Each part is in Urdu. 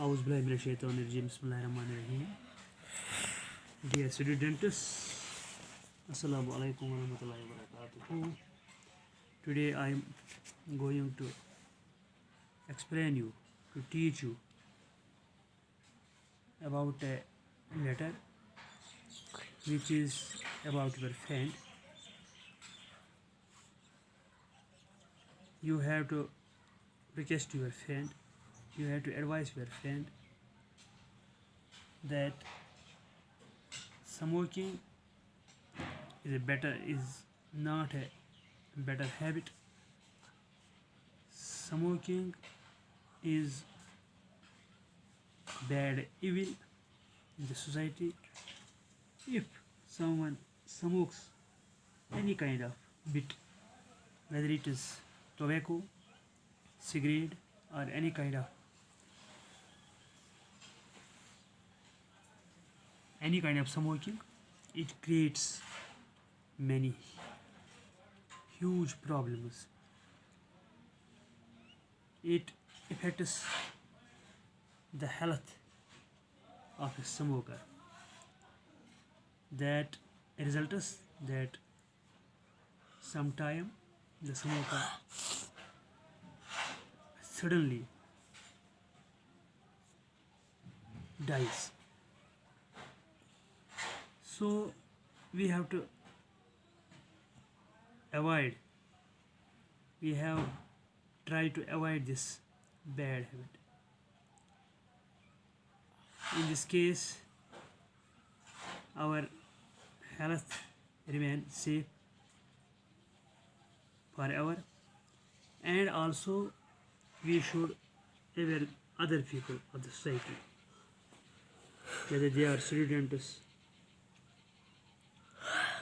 A'udhu billahi minash shaitanir rajim. Bismillahirrahmanirrahim. Dear students, Assalamu alaikum warahmatullahi wabarakatuh. Today I am going to explain you, to teach you about a letter which is about your friend. You have to request your friend, you have to advise your friend that smoking is not a better habit. Smoking is bad evil in the society. If someone smokes any kind of bit, whether it is tobacco, cigarette, or any kind of smoking, it creates many huge problems. It affects the health of a smoker. That results that sometime the smoker suddenly dies. So we have to try to avoid this bad habit. In this case, our health remains safe forever, and also we should aware other people of the society, whether they are students,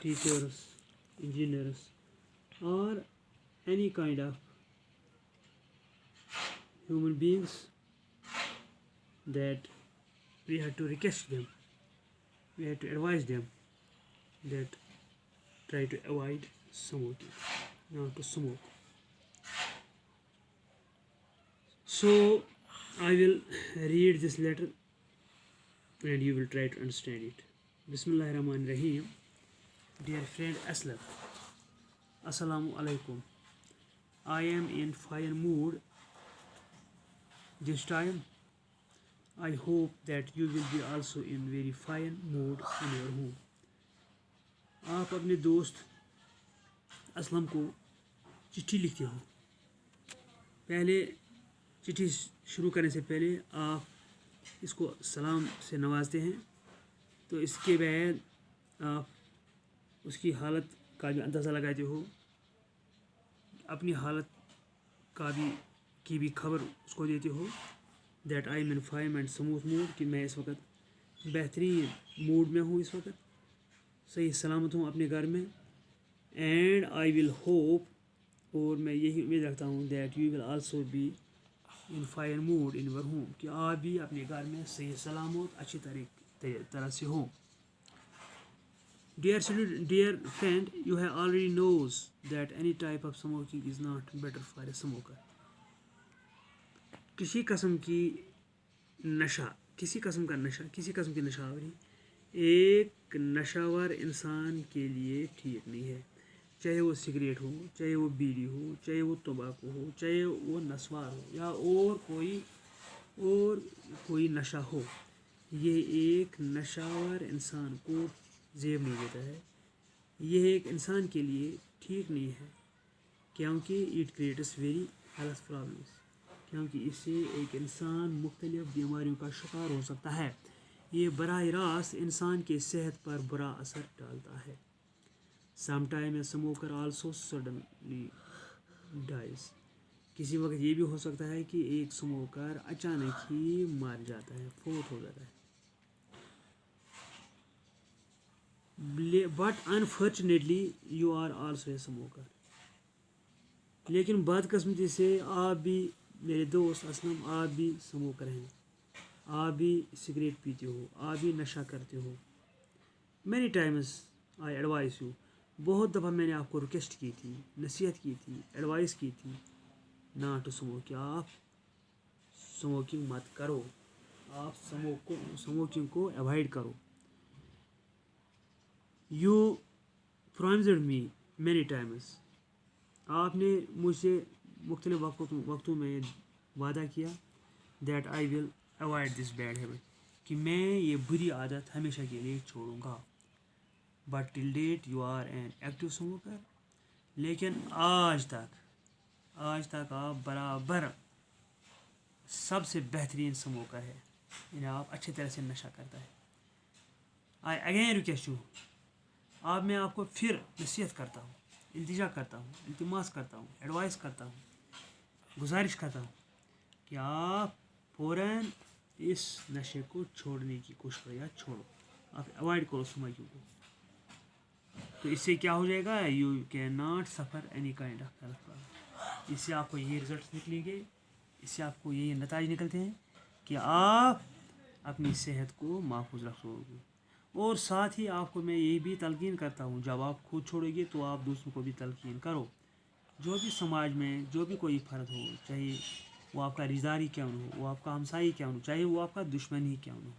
teachers, engineers, or any kind of human beings, that we have to request them, we have to advise them that try to avoid smoking, not to smoke. So I will read this letter and you will try to understand it. Bismillahirrahmanirrahim. Dear friend Aslam, Assalamu alaikum. I am in fine mood this time. I hope that you will be also in very fine mood in your home. آپ اپنے دوست اسلم کو چٹھی لکھتے ہو. پہلے چٹھی شروع کرنے سے پہلے آپ اس کو سلام سے نوازتے ہیں, تو اس کے بعد آپ اس کی حالت کا بھی اندازہ لگاتے ہو, اپنی حالت کی بھی خبر اس کو دیتے ہو, that I am in fine and smooth mode, کہ میں اس وقت بہترین موڈ میں ہوں, اس وقت صحیح سلامت ہوں اپنے گھر میں. اینڈ آئی ول ہوپ, اور میں یہی امید رکھتا ہوں, that you will also be in fine mood in your home, کہ آپ بھی اپنے گھر میں صحیح سلامت اچھی طرح سے ہوں. Dear friend, you have already knows that any type of smoking is not better for a smoker. کسی قسم کی نشاوری ایک نشاور انسان کے لیے ٹھیک نہیں ہے, چاہے وہ سگریٹ ہو, چاہے وہ بیڑی ہو, چاہے وہ تمباکو ہو, چاہے وہ نسوار ہو, یا اور کوئی نشہ ہو. یہ ایک نشاور انسان کو زیب نہیں دیتا ہے, یہ ایک انسان کے لیے ٹھیک نہیں ہے, کیونکہ it creates very health problems, کیونکہ اس سے ایک انسان مختلف بیماریوں کا شکار ہو سکتا ہے. یہ براہ راست انسان کے صحت پر برا اثر ڈالتا ہے. Some time a smoker also suddenly dies. کسی وقت یہ بھی ہو سکتا ہے کہ ایک اسموکر اچانک ہی مر جاتا ہے, فوت ہو جاتا ہے. But unfortunately you are also a smoker. لیکن بدقسمتی سے آپ بھی, میرے دوست اسلم, آپ بھی اسموکر ہیں, آپ بھی سگریٹ پیتے ہو, آپ بھی نشہ کرتے ہو. Many times I advise you, بہت دفعہ میں نے آپ کو ریکویسٹ کی تھی, نصیحت کی تھی, ایڈوائز کی تھی, ناٹ ٹو اسموک, کہ آپ اسموکنگ مت کرو. آپ سموکنگ کو اوائڈ کرو. You promised me many times. آپ نے مجھ سے مختلف وقتوں میں وعدہ کیا that I will avoid this bad habit کہ میں یہ بری عادت ہمیشہ کے لیے چھوڑوں گا. But till date you are an active smoker. لیکن آج تک آپ برابر سب سے بہترین اسموکر ہے. یعنی آپ اچھی طرح سے نشہ کرتا ہے. I again request you. میں آپ کو پھر نصیحت کرتا ہوں, التجا کرتا ہوں, التماس کرتا ہوں, ایڈوائس کرتا ہوں, گزارش کرتا ہوں کہ آپ فوراً اس نشے کو چھوڑنے کی کوشش کرو یا چھوڑو. آپ اوائڈ کرو اسموکنگ کو. تو اس سے کیا ہو جائے گا, you can not suffer any kind of health problem. اس سے آپ کو یہ رزلٹس نکلیں گے, اس سے آپ کو یہ نتائج نکلتے ہیں کہ آپ اپنی صحت کو محفوظ رکھو گے. اور ساتھ ہی آپ کو میں یہ بھی تلقین کرتا ہوں, جب آپ خود چھوڑو گے تو آپ دوسروں کو بھی تلقین کرو. جو بھی سماج میں جو بھی کوئی فرد ہو, چاہے وہ آپ کا رشتہ دار ہی کیوں نہ ہو, وہ آپ کا ہمسائی کیوں نہ ہو, چاہے وہ آپ کا دشمن ہی کیوں نہ ہو,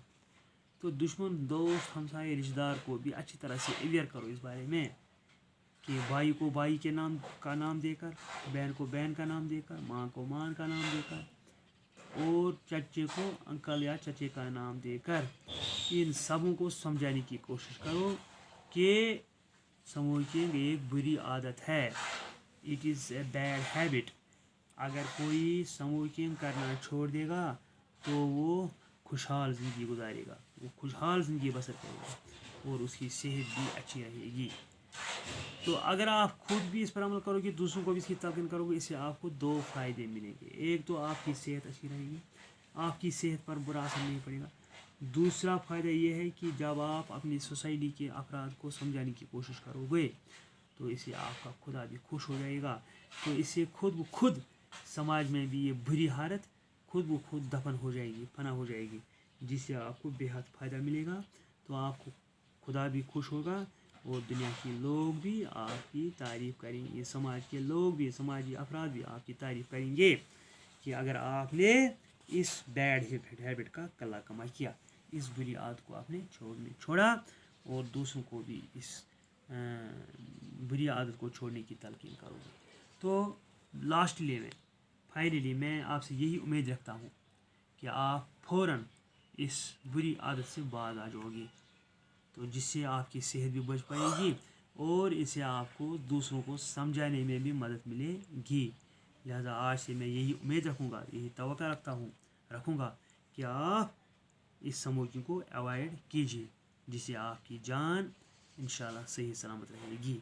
تو دشمن, دوست, ہمسائے, رشتہ دار کو بھی اچھی طرح سے اویئر کرو اس بارے میں کہ بھائی کو بھائی کے نام کا نام دے کر, بہن کو بہن کا نام دے کر, ماں کو ماں کا نام دے کر, اور چچے کو انکل یا چچے کا نام دے کر ان سبوں کو سمجھانے کی کوشش کرو کہ اسموکنگ ایک بری عادت ہے. It is a bad habit. اگر کوئی اسموکنگ کرنا چھوڑ دے گا تو وہ خوشحال زندگی گزارے گا, وہ خوشحال زندگی بسر کرے گا اور اس کی صحت بھی اچھی رہے گی. تو اگر آپ خود بھی اس پر عمل کرو گے, دوسروں کو بھی اس کی تلقین کرو گے, اس سے آپ کو 2 فائدے ملیں گے. ایک تو آپ کی صحت اچھی رہے گی, آپ کی صحت پر برا اثر نہیں پڑے گا. دوسرا فائدہ یہ ہے کہ جب آپ اپنی سوسائٹی کے افراد کو سمجھانے کی کوشش کرو گے تو اس سے آپ کا خدا بھی خوش ہو جائے گا. تو اس سے خود سماج میں بھی یہ بری حالت خود دفن ہو جائے گی, فنا ہو جائے گی, جس سے آپ کو بے حد فائدہ ملے گا. تو آپ کو خدا بھی خوش ہوگا اور دنیا کے لوگ بھی آپ کی تعریف کریں گے, سماج کے لوگ بھی, سماجی افراد بھی آپ کی تعریف کریں گے کہ اگر آپ نے اس بیڈ ہیبٹ کا کلا کما کیا, اس بری عادت کو آپ نے چھوڑا اور دوسروں کو بھی اس بری عادت کو چھوڑنے کی تلقین کرو گے. تو فائنلی میں آپ سے یہی امید رکھتا ہوں کہ آپ فوراً اس بری عادت سے باز آ جاؤ گے, تو جس سے آپ کی صحت بھی بچ پائے گی اور اس سے آپ کو دوسروں کو سمجھانے میں بھی مدد ملے گی. لہذا آج سے میں یہی امید رکھوں گا, یہی توقع رکھوں گا کہ آپ اس اسموکنگ کو اوائڈ کیجیے, جس سے آپ کی جان انشاءاللہ صحیح سلامت رہے گی.